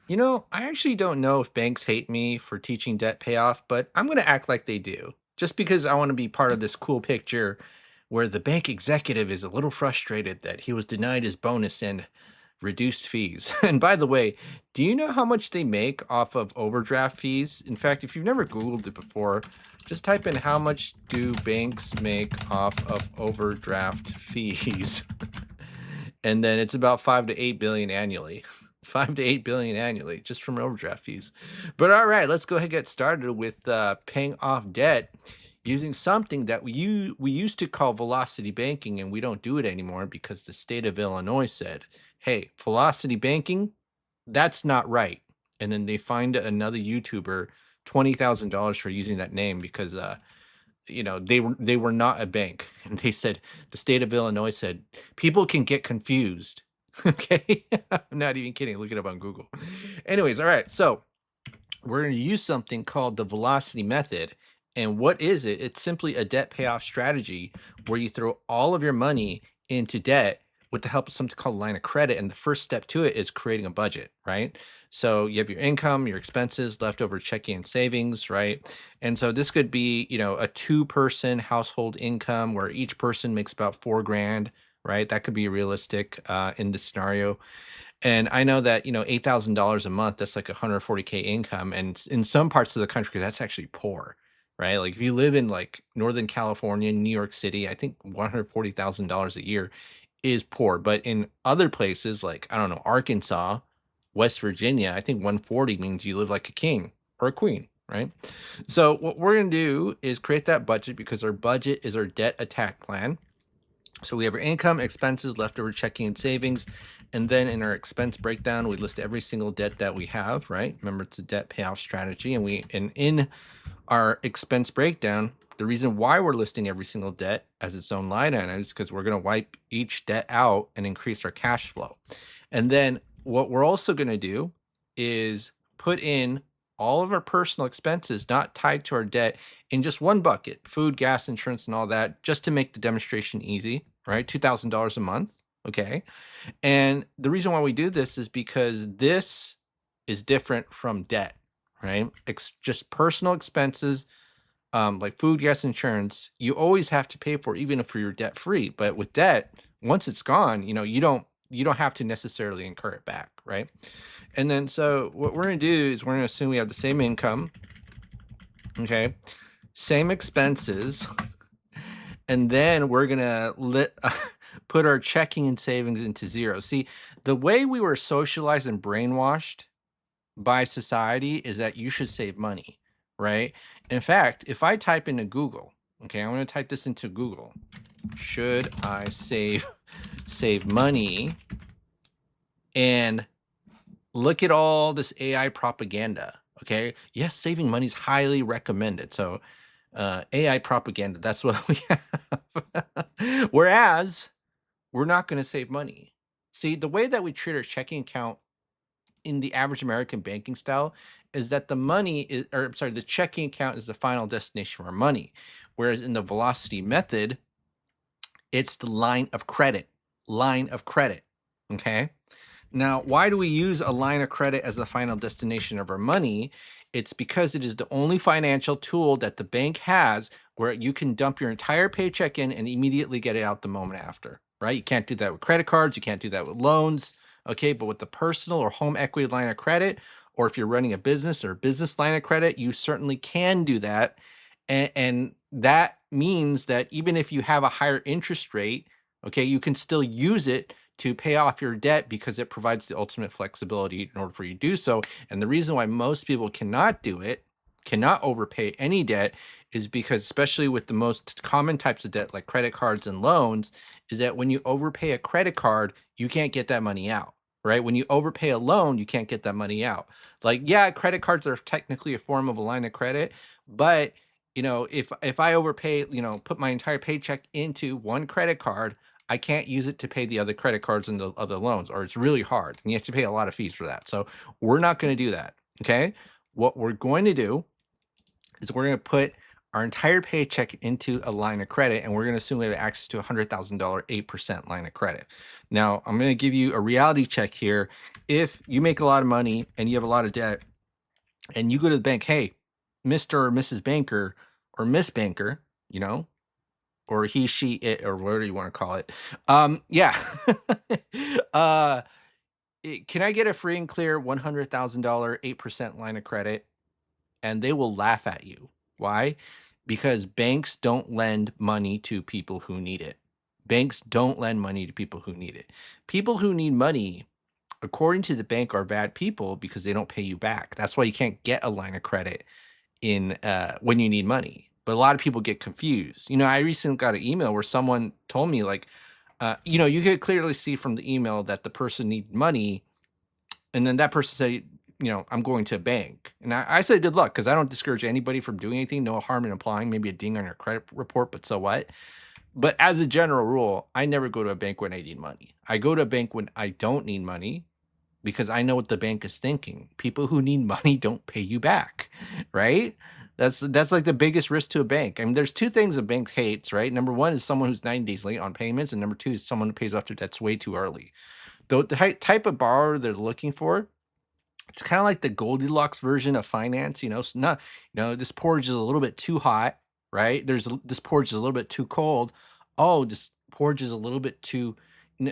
I actually don't know if banks hate me for teaching debt payoff, but I'm going to act like they do. Just because I want to be part of this cool picture where the bank executive is a little frustrated that he was denied his bonus and reduced fees. And by the way, do you know how much they make off of overdraft fees? In fact, if you've never Googled it before, just type in how much do banks make off of overdraft fees? And then it's about 5 to 8 billion annually. 5 to 8 billion annually just from overdraft fees. But all right, let's go ahead and get started with paying off debt using something that we used to call velocity banking, and we don't do it anymore because the state of Illinois said, "Hey, velocity banking, that's not right." And then they fined another YouTuber $20,000 for using that name because they were not a bank, and they said the state of Illinois said people can get confused. Okay, I'm not even kidding. Look it up on Google. Anyways, all right. So we're going to use something called the velocity method. And what is it? It's simply a debt payoff strategy where you throw all of your money into debt with the help of something called a line of credit. And the first step to it is creating a budget, right? So you have your income, your expenses, leftover checking and savings, right? And so this could be, a two-person household income where each person makes about 4 grand, right? That could be realistic in this scenario. And I know that, $8,000 a month, that's like 140K income. And in some parts of the country, that's actually poor, right? Like if you live in like Northern California, New York City, I think $140,000 a year is poor. But in other places like, I don't know, Arkansas, West Virginia, I think 140 means you live like a king or a queen, right? So what we're going to do is create that budget because our budget is our debt attack plan. So we have our income, expenses, leftover checking and savings. And then in our expense breakdown, we list every single debt that we have, right? Remember, it's a debt payoff strategy. And in our expense breakdown, the reason why we're listing every single debt as its own line item is because we're going to wipe each debt out and increase our cash flow. And then what we're also going to do is put in all of our personal expenses not tied to our debt in just one bucket: food, gas, insurance, and all that, just to make the demonstration easy, right? $2,000 a month. Okay. And the reason why we do this is because this is different from debt, right? Just personal expenses, like food, gas, insurance, you always have to pay for, even if you're debt free. But with debt, once it's gone, you don't have to necessarily incur it back, right? And then so what we're gonna do is we're gonna assume we have the same income, okay, same expenses, and then we're gonna put our checking and savings into zero. See, the way we were socialized and brainwashed by society is that you should save money, right? In fact, if I type into Google, okay, I'm going to type this into Google. Should I save money? And look at all this AI propaganda. Okay, yes, saving money is highly recommended. So AI propaganda, that's what we have. Whereas we're not going to save money. See, the way that we treat our checking account in the average American banking style is that the money is, or I'm sorry, the checking account is the final destination for our money. Whereas in the velocity method, it's the line of credit. Line of credit. Okay. Now, why do we use a line of credit as the final destination of our money? It's because it is the only financial tool that the bank has where you can dump your entire paycheck in and immediately get it out the moment after, right? You can't do that with credit cards. You can't do that with loans. Okay. But with the personal or home equity line of credit, or if you're running a business or business line of credit, you certainly can do that. And that means that even if you have a higher interest rate, okay, you can still use it to pay off your debt because it provides the ultimate flexibility in order for you to do so. And the reason why most people cannot do it, cannot overpay any debt, is because, especially with the most common types of debt like credit cards and loans, is that when you overpay a credit card, you can't get that money out, right? When you overpay a loan, you can't get that money out. Like, yeah, credit cards are technically a form of a line of credit, but if I overpay, put my entire paycheck into one credit card, I can't use it to pay the other credit cards and the other loans, or it's really hard. And you have to pay a lot of fees for that. So we're not going to do that. Okay. What we're going to do is we're going to put our entire paycheck into a line of credit, and we're going to assume we have access to a $100,000 8% line of credit. Now, I'm going to give you a reality check here. If you make a lot of money and you have a lot of debt, and you go to the bank, hey, Mr. or Mrs. Banker or Miss Banker, you know, or he, she, it, or whatever you want to call it. Yeah. uh, can I get a free and clear $100,000 8% line of credit? And they will laugh at you. Why? Because banks don't lend money to people who need it. Banks don't lend money to people who need it. People who need money, according to the bank, are bad people because they don't pay you back. That's why you can't get a line of credit in when you need money. But a lot of people get confused. You know, I recently got an email where someone told me, like, you know, you could clearly see from the email that the person needed money, and then that person said, you know, I'm going to a bank. And I said, good luck, because I don't discourage anybody from doing anything. No harm in applying, maybe a ding on your credit report, but so what? But as a general rule, I never go to a bank when I need money. I go to a bank when I don't need money, because I know what the bank is thinking. People who need money don't pay you back, right? That's like the biggest risk to a bank. I mean, there's two things a bank hates, right? Number one is someone who's 90 days late on payments, and number two is someone who pays off their debts way too early. The type of borrower they're looking for, it's kind of like the Goldilocks version of finance, you know. So not, you know, this porridge is a little bit too hot, right? This porridge is a little bit too cold. Oh, this porridge is a little bit too,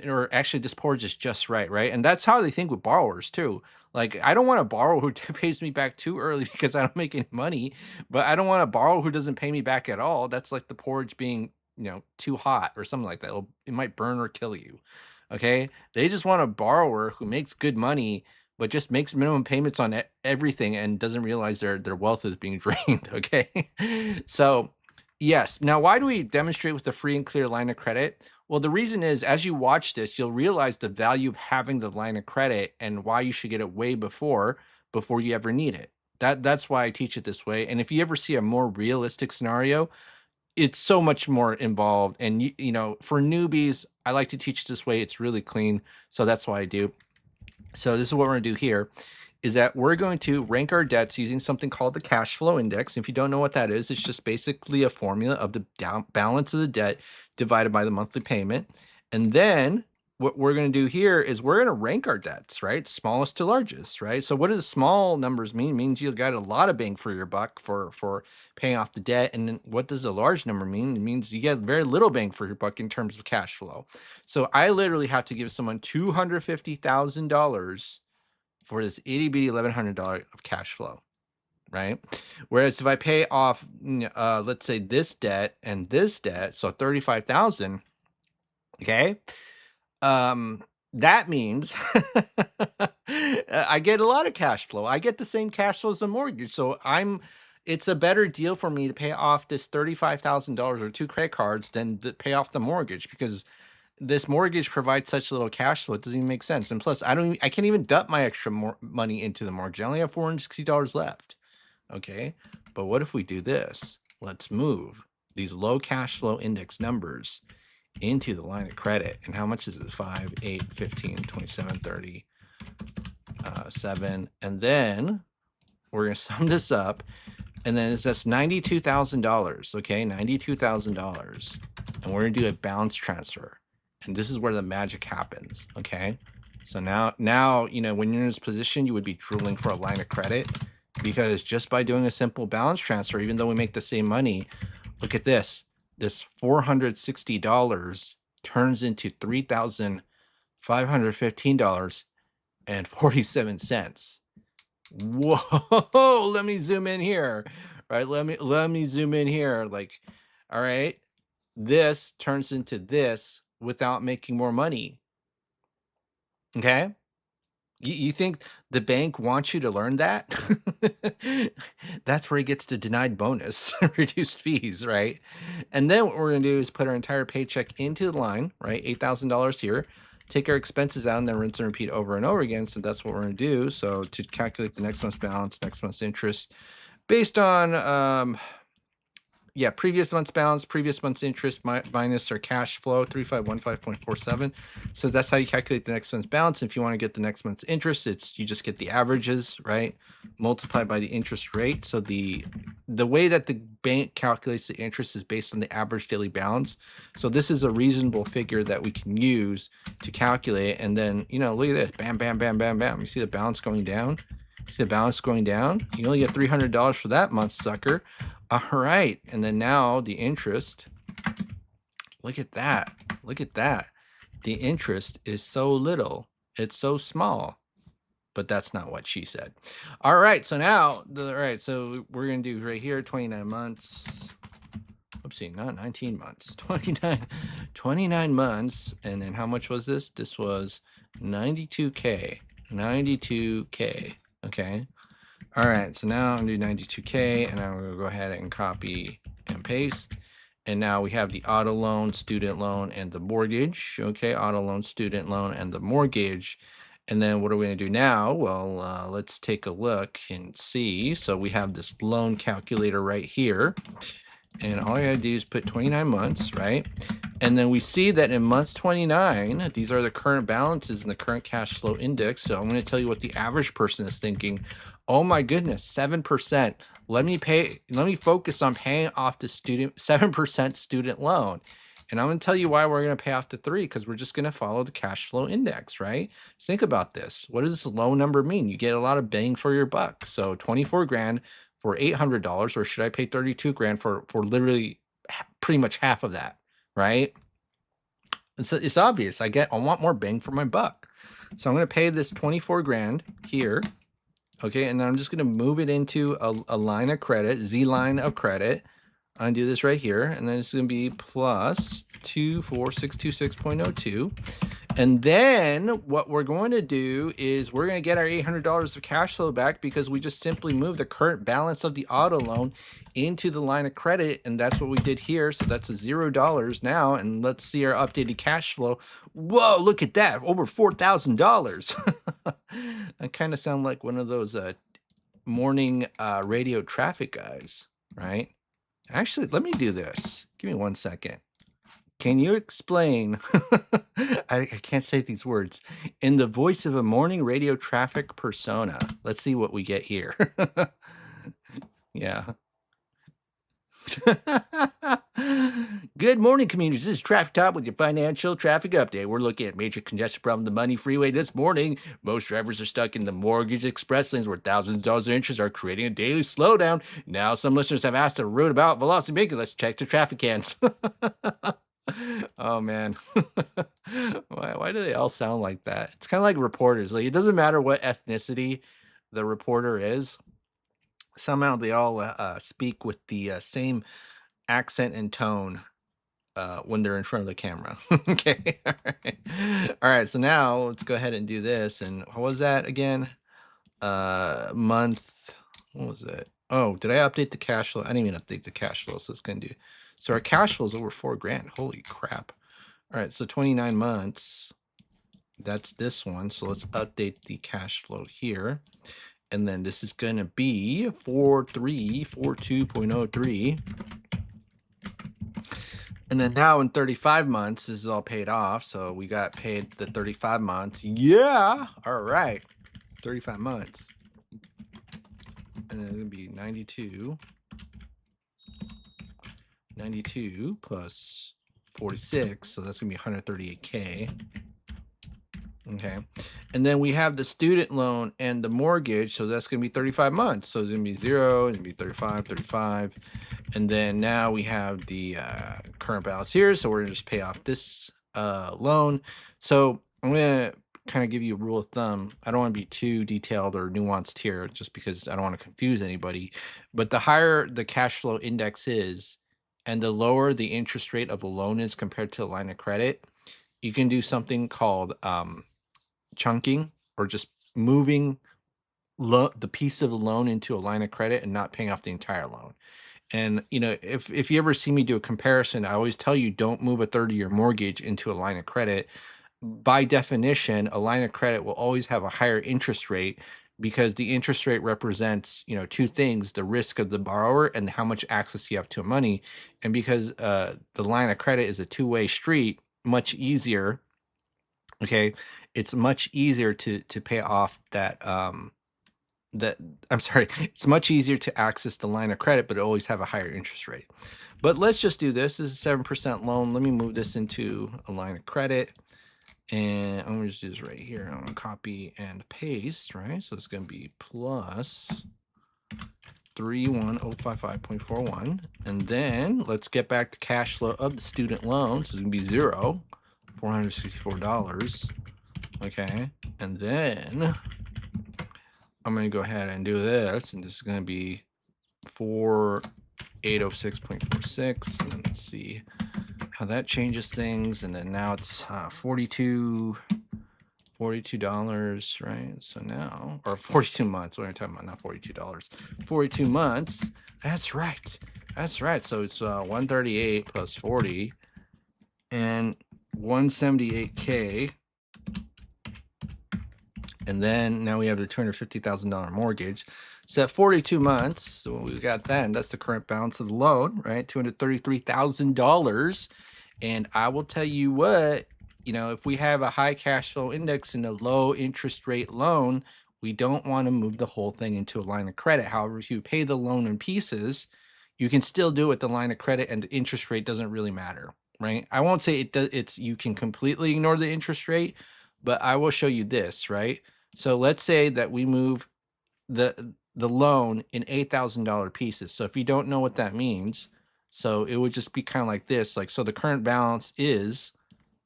or actually, this porridge is just right, right? And that's how they think with borrowers too. Like, I don't want to borrow who pays me back too early because I don't make any money, but I don't want to borrow who doesn't pay me back at all. That's like the porridge being, you know, too hot or something like that. It might burn or kill you. Okay, they just want a borrower who makes good money but just makes minimum payments on everything and doesn't realize their wealth is being drained. Okay, so yes. Now, why do we demonstrate with a free and clear line of credit? Well, the reason is, as you watch this, you'll realize the value of having the line of credit and why you should get it way before you ever need it. That's why I teach it this way. And if you ever see a more realistic scenario, it's so much more involved. And you know, for newbies, I like to teach this way. It's really clean, so that's why I do. So this is what we're going to do here, is that we're going to rank our debts using something called the cash flow index. If you don't know what that is, it's just basically a formula of the balance of the debt divided by the monthly payment. And then what we're going to do here is we're going to rank our debts, right? Smallest to largest, right? So what does small numbers mean? It means you got a lot of bang for your buck for paying off the debt. And then what does the large number mean? It means you get very little bang for your buck in terms of cash flow. So I literally have to give someone $250,000 for this itty bitty $1,100 of cash flow, right? Whereas if I pay off, let's say this debt and this debt, so 35,000, okay, that means I get a lot of cash flow. I get the same cash flow as the mortgage, so it's a better deal for me to pay off this $35,000 or two credit cards than to pay off the mortgage, because this mortgage provides such little cash flow, it doesn't even make sense. And plus, I can't even dump my extra money into the mortgage. I only have $460 left. Okay, but what if we do this? Let's move these low cash flow index numbers into the line of credit. And how much is it? 5, 8, 15, 27, 30, 7. And then we're going to sum this up. And then it's just $92,000. Okay, $92,000. And we're going to do a balance transfer. And this is where the magic happens. Okay, so now, you know, when you're in this position, you would be drooling for a line of credit, because just by doing a simple balance transfer, even though we make the same money, look at this. This $460 turns into $3,515.47. Whoa, let me zoom in here. Right? Let me zoom in here. Like, all right, this turns into this without making more money. Okay? You think the bank wants you to learn that? That's where he gets the denied bonus, reduced fees, right? And then what we're going to do is put our entire paycheck into the line, right? $8,000 here. Take our expenses out and then rinse and repeat over and over again. So that's what we're going to do. So to calculate the next month's balance, next month's interest, based on yeah, previous month's balance, previous month's interest minus our cash flow, 3515.47. So that's how you calculate the next month's balance. If you want to get the next month's interest, you just get the averages, right? Multiplied by the interest rate. So the way that the bank calculates the interest is based on the average daily balance. So this is a reasonable figure that we can use to calculate. And then, look at this, bam, bam, bam, bam, bam. You see the balance going down? See the balance going down? You only get $300 for that month, sucker. All right. And then now the interest, look at that. Look at that. The interest is so little. It's so small. But that's not what she said. All right. So now, so we're going to do right here, 29 months. Oopsie, not 19 months. 29 months. And then how much was this? This was 92K. 92K. Okay. All right. So now I'm going to do 92K, and I'm going to go ahead and copy and paste. And now we have the auto loan, student loan, and the mortgage. Okay. Auto loan, student loan, and the mortgage. And then what are we going to do now? Well, let's take a look and see. So we have this loan calculator right here. And all you got to do is put 29 months, right? And then we see that in months 29, these are the current balances in the current cash flow index. So I'm going to tell you what the average person is thinking. Oh my goodness, 7%. Let me focus on paying off the 7% student loan. And I'm going to tell you why we're going to pay off the 3, because we're just going to follow the cash flow index, right? Think about this. What does this low number mean? You get a lot of bang for your buck. So 24 grand for $800, or should I pay 32 grand for literally pretty much half of that, right? It's obvious. I want more bang for my buck. So I'm going to pay this 24 grand here. Okay. And then I'm just going to move it into a line of credit, Z line of credit. I'm going to do this right here. And then it's going to be plus 24626.02. And then what we're going to do is we're going to get our $800 of cash flow back, because we just simply moved the current balance of the auto loan into the line of credit. And that's what we did here. So that's a $0 now. And let's see our updated cash flow. Whoa, look at that. Over $4,000. I kind of sound like one of those morning radio traffic guys, right? Actually, let me do this. Give me 1 second. Can you explain, I can't say these words, in the voice of a morning radio traffic persona? Let's see what we get here. Yeah. Good morning, commuters. This is Traffic Top with your financial traffic update. We're looking at major congestion problem on the Money Freeway this morning. Most drivers are stuck in the mortgage express lanes where thousands of dollars of interest are creating a daily slowdown. Now, some listeners have asked a route about velocity making. Let's check the traffic cans. Oh man. Why do they all sound like that? It's kind of like reporters. Like, it doesn't matter what ethnicity the reporter is. Somehow they all speak with the same accent and tone when they're in front of the camera. Okay. All right. So now let's go ahead and do this. And what was that again? Month. What was it? Oh, did I update the cash flow? I didn't even update the cash flow. So it's going to do. So our cash flow is over 4 grand. Holy crap. All right. So 29 months. That's this one. So let's update the cash flow here. And then this is going to be 4342.03. And then now in 35 months, this is all paid off. So we got paid the 35 months. Yeah. All right. 35 months. And then it's going to be 92 plus 46. So that's going to be 138K. Okay. And then we have the student loan and the mortgage. So that's going to be 35 months. So it's going to be 0, it's going to be 35. And then now we have the current balance here. So we're going to just pay off this loan. So I'm going to kind of give you a rule of thumb. I don't want to be too detailed or nuanced here just because I don't want to confuse anybody. But the higher the cash flow index is and the lower the interest rate of a loan is compared to a line of credit, you can do something called chunking, or just moving the piece of the loan into a line of credit and not paying off the entire loan. And, if you ever see me do a comparison, I always tell you, don't move a 30-year mortgage into a line of credit. By definition, a line of credit will always have a higher interest rate because the interest rate represents, two things: the risk of the borrower and how much access you have to money. And because the line of credit is a two-way street, much easier. Okay, it's much easier to pay off that I'm sorry, it's much easier to access the line of credit, but it always have a higher interest rate. But let's just do this. This is a 7% loan. Let me move this into a line of credit. And I'm gonna just do this right here. I'm gonna copy and paste, right? So it's gonna be plus 31055.41. And then let's get back to cash flow of the student loan. So it's gonna be $464. Okay. And then I'm gonna go ahead and do this, and this is gonna be 4806.46. And then let's see how that changes things. And then now it's $42, right? So now, or 42 months. What am I talking about? Not $42. 42 months. That's right. That's right. So it's 138 plus 40 and 178K. And then now we have the $250,000 mortgage. So at 42 months, so we got that, and that's the current balance of the loan, right? $233,000. And I will tell you what, if we have a high cash flow index and a low interest rate loan, we don't want to move the whole thing into a line of credit. However, if you pay the loan in pieces, you can still do it with the line of credit, and the interest rate doesn't really matter, right? I won't say it does. You can completely ignore the interest rate, but I will show you this, right? So let's say that we move the loan in $8,000 pieces. So if you don't know what that means, so it would just be kind of like this. Like, so the current balance is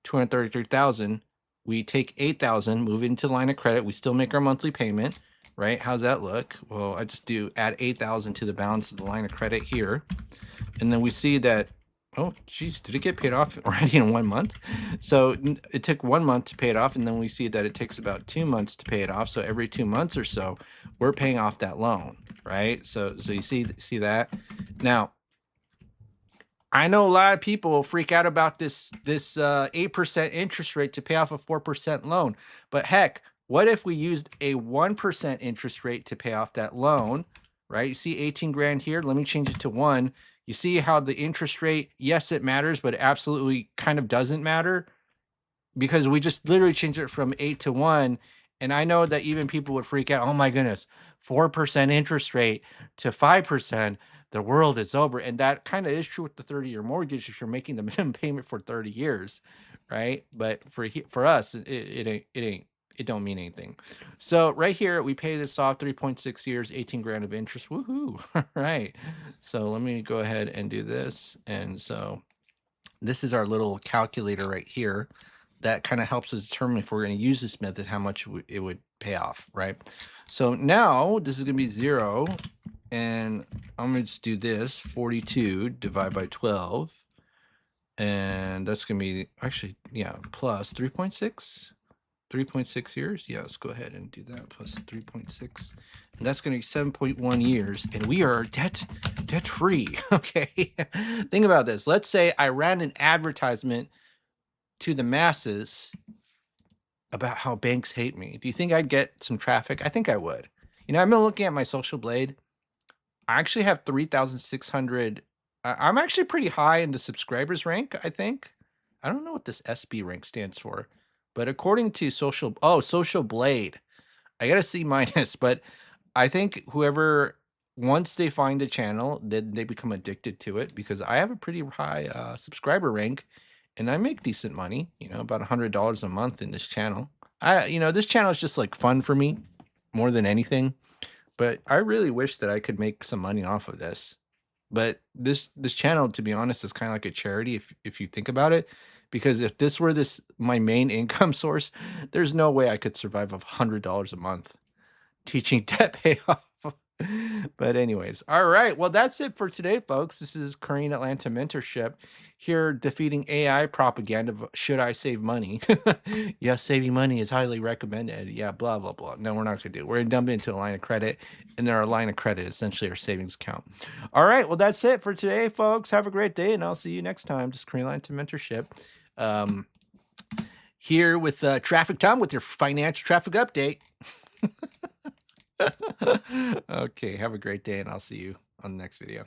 233,000. We take 8,000, move it into line of credit. We still make our monthly payment, right? How's that look? Well, I just add 8,000 to the balance of the line of credit here. And then we see that, oh, geez, did it get paid off already in 1 month? So it took 1 month to pay it off, and then we see that it takes about 2 months to pay it off. So every 2 months or so, we're paying off that loan, right? So you see that? Now, I know a lot of people freak out about this 8% interest rate to pay off a 4% loan. But heck, what if we used a 1% interest rate to pay off that loan, right? You see 18 grand here. Let me change it to 1. You see how the interest rate, yes, it matters, but it absolutely kind of doesn't matter, because we just literally changed it from 8 to 1. And I know that even people would freak out. Oh my goodness, 4% interest rate to 5%, the world is over. And that kind of is true with the 30-year mortgage if you're making the minimum payment for 30 years, right? But for us, it don't mean anything. So right here, we pay this off 3.6 years, 18 grand of interest. Woohoo! All right. So let me go ahead and do this. And so this is our little calculator right here that kind of helps us determine, if we're going to use this method, how much it would pay off, right? So now this is going to be 0, and I'm going to just do this, 42 divided by 12, and that's going to be, actually, yeah, plus 3.6 years. Yeah, let's go ahead and do that, plus 3.6, and that's going to be 7.1 years, and we are debt free. Okay. Think about this. Let's say I ran an advertisement to the masses about how banks hate me. Do you think I'd get some traffic? I think I would. I've been looking at my social blade. I actually have 3,600. I'm actually pretty high in the subscribers rank, I think. I don't know what this SB rank stands for, but according to social blade, I got a C minus, but I think whoever, once they find the channel, then they become addicted to it, because I have a pretty high subscriber rank, and I make decent money, about $100 a month in this channel. This channel is just like fun for me more than anything, but I really wish that I could make some money off of this. But this channel, to be honest, is kind of like a charity if you think about it, because if this were my main income source, there's no way I could survive off $100 a month teaching debt payoff. But anyways, all right. Well, that's it for today, folks. This is Korean Atlanta Mentorship here, defeating AI propaganda of should I save money? Yes, saving money is highly recommended. Yeah, blah, blah, blah. No, we're not going to do it. We're going to dump it into a line of credit, and our line of credit is essentially our savings account. All right. Well, that's it for today, folks. Have a great day, and I'll see you next time. Just Korean Atlanta Mentorship. Here with Traffic Tom with your financial traffic update. Okay, have a great day, and I'll see you on the next video.